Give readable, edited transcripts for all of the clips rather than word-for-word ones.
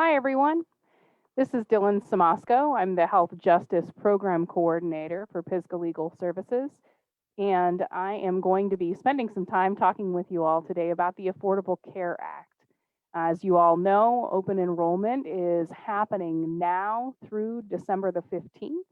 Hi, everyone. This is Dylan Samasco. I'm the Health Justice Program Coordinator for Pisgah Legal Services, and I am going to be spending some time talking with you all today about the Affordable Care Act. As you all know, open enrollment is happening now through December the 15th.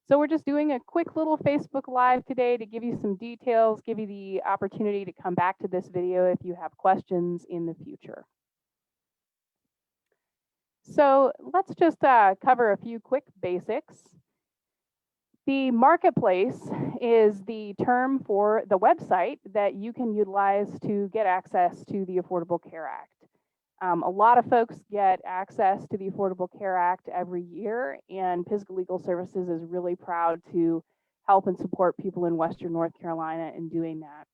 So we're just doing a quick little Facebook Live today to give you some details, give you the opportunity to come back to this video if you have questions in the future. So let's just cover a few quick basics. The marketplace is the term for the website that you can utilize to get access to the Affordable Care Act. A lot of folks get access to the Affordable Care Act every year, and Pisgah Legal Services is really proud to help and support people in Western North Carolina in doing that.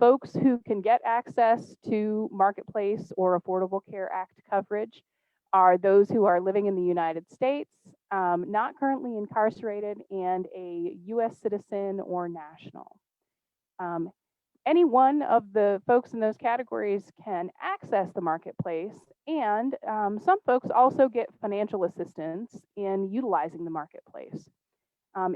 Folks who can get access to Marketplace or Affordable Care Act coverage are those who are living in the United States, not currently incarcerated, and a U.S. citizen or national. Any one of the folks in those categories can access the Marketplace, and some folks also get financial assistance in utilizing the Marketplace.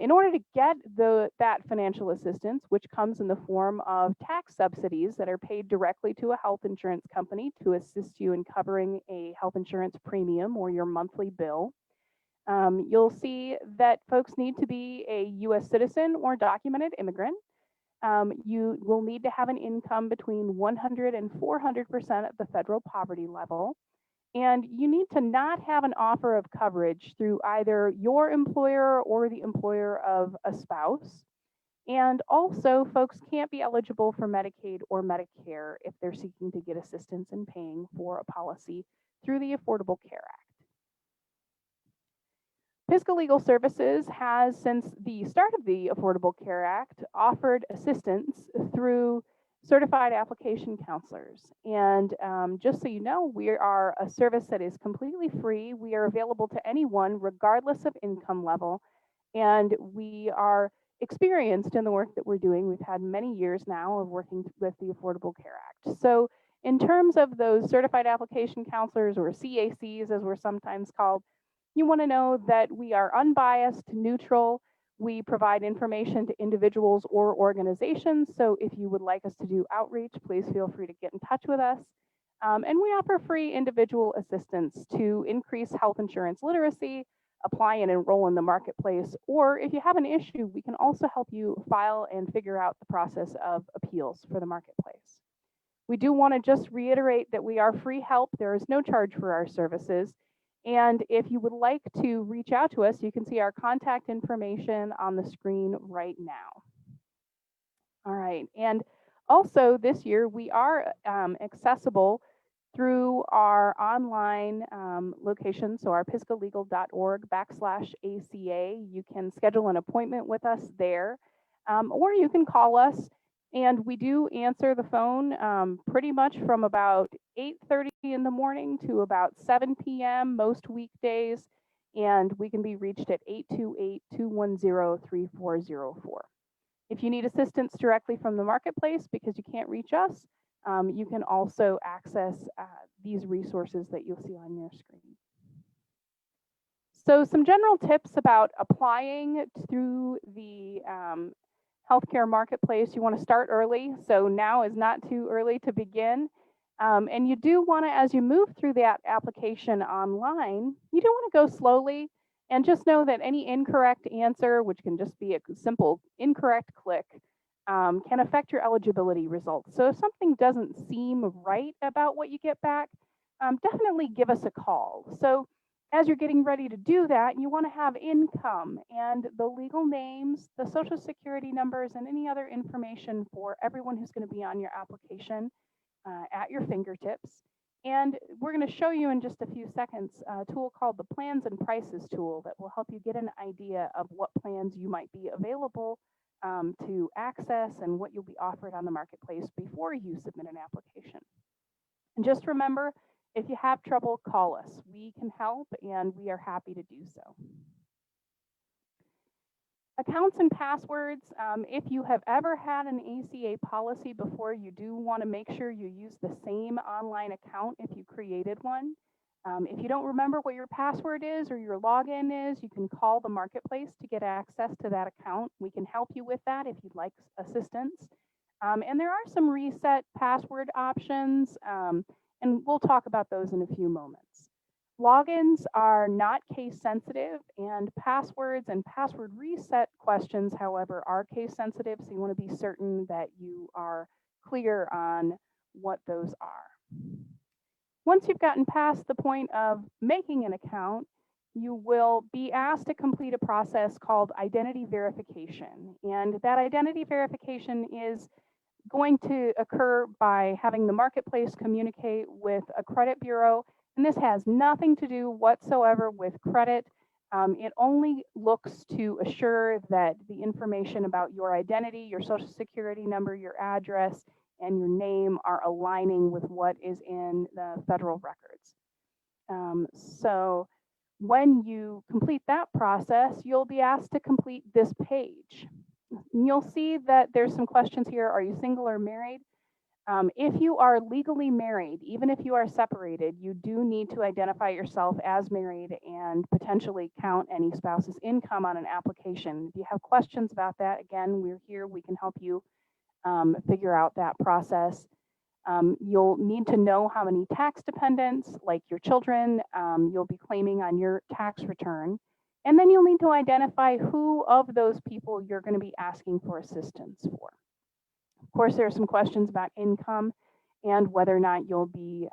In order to get that financial assistance, which comes in the form of tax subsidies that are paid directly to a health insurance company to assist you in covering a health insurance premium or your monthly bill, you'll see that folks need to be a U.S. citizen or documented immigrant. You will need to have an income between 100 and 400% of the federal poverty level. And you need to not have an offer of coverage through either your employer or the employer of a spouse. And also, folks can't be eligible for Medicaid or Medicare if they're seeking to get assistance in paying for a policy through the Affordable Care Act. Pisgah Legal Services has, since the start of the Affordable Care Act, offered assistance through certified application counselors. And just so you know, we are a service that is completely free. We are available to anyone regardless of income level. And we are experienced in the work that we're doing. We've had many years now of working with the Affordable Care Act. So in terms of those certified application counselors, or CACs as we're sometimes called, you want to know that we are unbiased, neutral. We provide information to individuals or organizations. So if you would like us to do outreach, please feel free to get in touch with us. And we offer free individual assistance to increase health insurance literacy, apply and enroll in the Marketplace, or if you have an issue, we can also help you file and figure out the process of appeals for the Marketplace. We do want to just reiterate that we are free help. There is no charge for our services. And if you would like to reach out to us, you can see our contact information on the screen right now. All right, and also this year we are accessible through our online location, so our pisgahlegal.org/ACA. You can schedule an appointment with us there, or you can call us. And we do answer the phone pretty much from about 8:30 in the morning to about 7 p.m. most weekdays. And we can be reached at 828-210-3404. If you need assistance directly from the Marketplace because you can't reach us, you can also access these resources that you'll see on your screen. So some general tips about applying through the healthcare Marketplace. You want to start early, so now is not too early to begin. And you do want to, as you move through that application online, you do want to go slowly, and just know that any incorrect answer, which can just be a simple incorrect click, can affect your eligibility results. So if something doesn't seem right about what you get back, definitely give us a call. So as you're getting ready to do that, you want to have income and the legal names, the social security numbers, and any other information for everyone who's going to be on your application at your fingertips. And we're going to show you in just a few seconds a tool called the Plans and Prices tool that will help you get an idea of what plans you might be available to access and what you'll be offered on the Marketplace before you submit an application. And just remember, if you have trouble, call us. We can help, and we are happy to do so. Accounts and passwords. If you have ever had an ACA policy before, you do want to make sure you use the same online account if you created one. If you don't remember what your password is or your login is, you can call the marketplace to get access to that account. We can help you with that if you'd like assistance. And there are some reset password options, and we'll talk about those in a few moments. Logins are not case sensitive, and passwords and password reset questions, however, are case sensitive, so you want to be certain that you are clear on what those are. Once you've gotten past the point of making an account, you will be asked to complete a process called identity verification. And that identity verification is going to occur by having the marketplace communicate with a credit bureau. And this has nothing to do whatsoever with credit. It only looks to assure that the information about your identity, your social security number, your address, and your name are aligning with what is in the federal records. So when you complete that process, you'll be asked to complete this page. And you'll see that there's some questions here. Are you single or married? If you are legally married, even if you are separated, you do need to identify yourself as married and potentially count any spouse's income on an application. If you have questions about that, again, we're here. We can help you figure out that process. You'll need to know how many tax dependents, like your children, you'll be claiming on your tax return. And then you'll need to identify who of those people you're going to be asking for assistance for. Of course, there are some questions about income and whether or not you'll be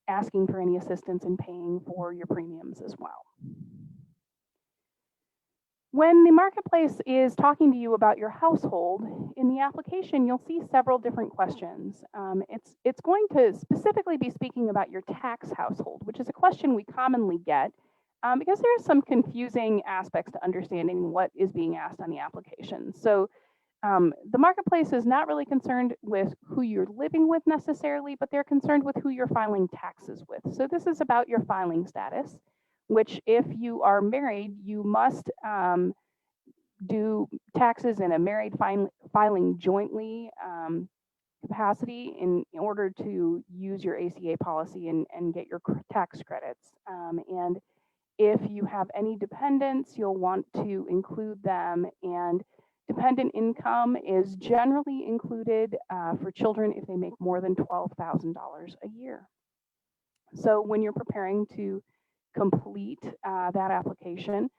asking for any assistance in paying for your premiums as well. When the marketplace is talking to you about your household, in the application, you'll see several different questions. It's going to specifically be speaking about your tax household, which is a question we commonly get because there are some confusing aspects to understanding what is being asked on the application. So the marketplace is not really concerned with who you're living with necessarily, but they're concerned with who you're filing taxes with. So this is about your filing status, which if you are married, you must do taxes in a married filing jointly capacity in order to use your ACA policy and get your tax credits. And if you have any dependents, you'll want to include them, and dependent income is generally included for children if they make more than $12,000 a year. So when you're preparing to complete that application,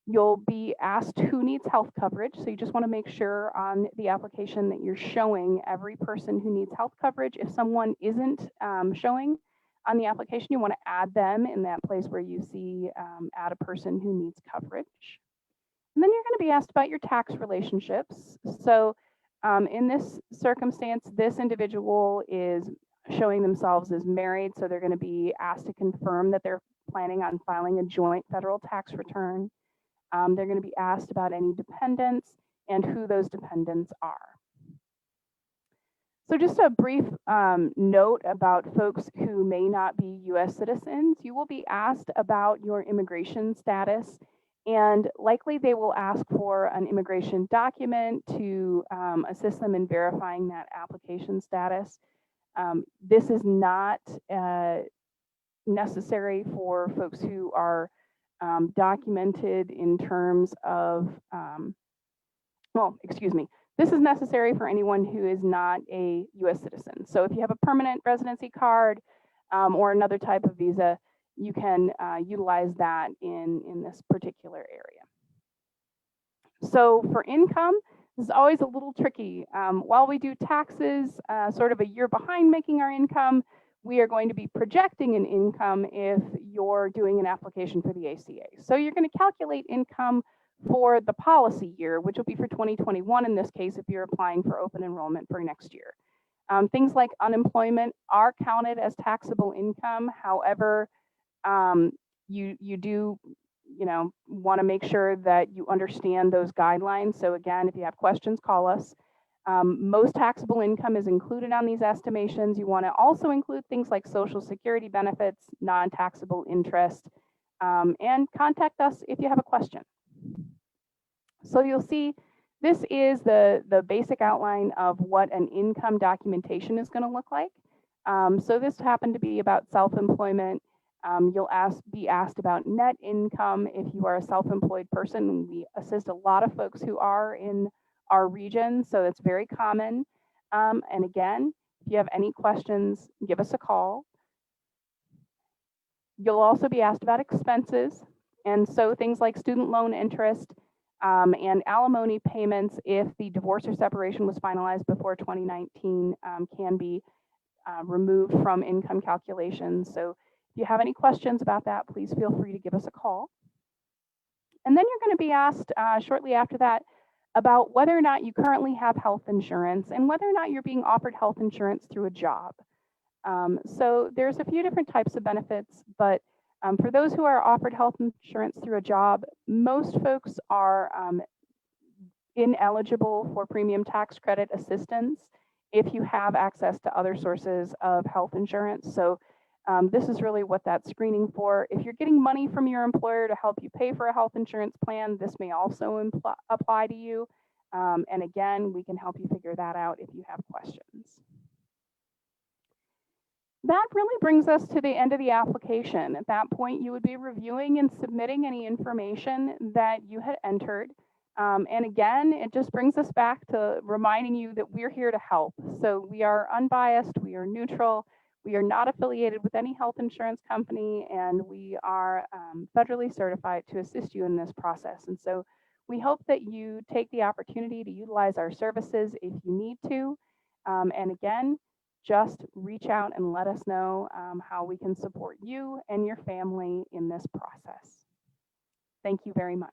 you'll be asked who needs health coverage. So you just want to make sure on the application that you're showing every person who needs health coverage. If someone isn't showing on the application, you want to add them in that place where you see add a person who needs coverage. And then you're going to be asked about your tax relationships. So in this circumstance, this individual is showing themselves as married. So they're going to be asked to confirm that they're planning on filing a joint federal tax return. They're going to be asked about any dependents and who those dependents are. So just a brief note about folks who may not be US citizens. You will be asked about your immigration status, and likely they will ask for an immigration document to assist them in verifying that application status. This is not necessary for folks who are documented in terms of, this is necessary for anyone who is not a US citizen. So if you have a permanent residency card or another type of visa, you can utilize that in this particular area. So for income, this is always a little tricky. While we do taxes sort of a year behind making our income, we are going to be projecting an income if you're doing an application for the ACA. So you're going to calculate income for the policy year, which will be for 2021 in this case if you're applying for open enrollment for next year. Things like unemployment are counted as taxable income. However, you do want to make sure that you understand those guidelines. So again, if you have questions, call us. Most taxable income is included on these estimations. You want to also include things like Social Security benefits, non-taxable interest, and contact us if you have a question. So you'll see this is the basic outline of what an income documentation is going to look like. So this happened to be about self-employment. You'll be asked about net income if you are a self-employed person. We assist a lot of folks who are in our region, so it's very common. And again, if you have any questions, give us a call. You'll also be asked about expenses, and so things like student loan interest and alimony payments, if the divorce or separation was finalized before 2019, can be removed from income calculations. So if you have any questions about that, please feel free to give us a call. And then you're going to be asked shortly after that about whether or not you currently have health insurance and whether or not you're being offered health insurance through a job. So there's a few different types of benefits, but for those who are offered health insurance through a job, most folks are ineligible for premium tax credit assistance if you have access to other sources of health insurance. So this is really what that's screening for. If you're getting money from your employer to help you pay for a health insurance plan, this may also apply to you. And again, we can help you figure that out if you have questions. That really brings us to the end of the application. At that point, you would be reviewing and submitting any information that you had entered. And again, it just brings us back to reminding you that we're here to help. So we are unbiased, we are neutral, we are not affiliated with any health insurance company, and we are federally certified to assist you in this process. And so we hope that you take the opportunity to utilize our services if you need to. And again, just reach out and let us know how we can support you and your family in this process. Thank you very much.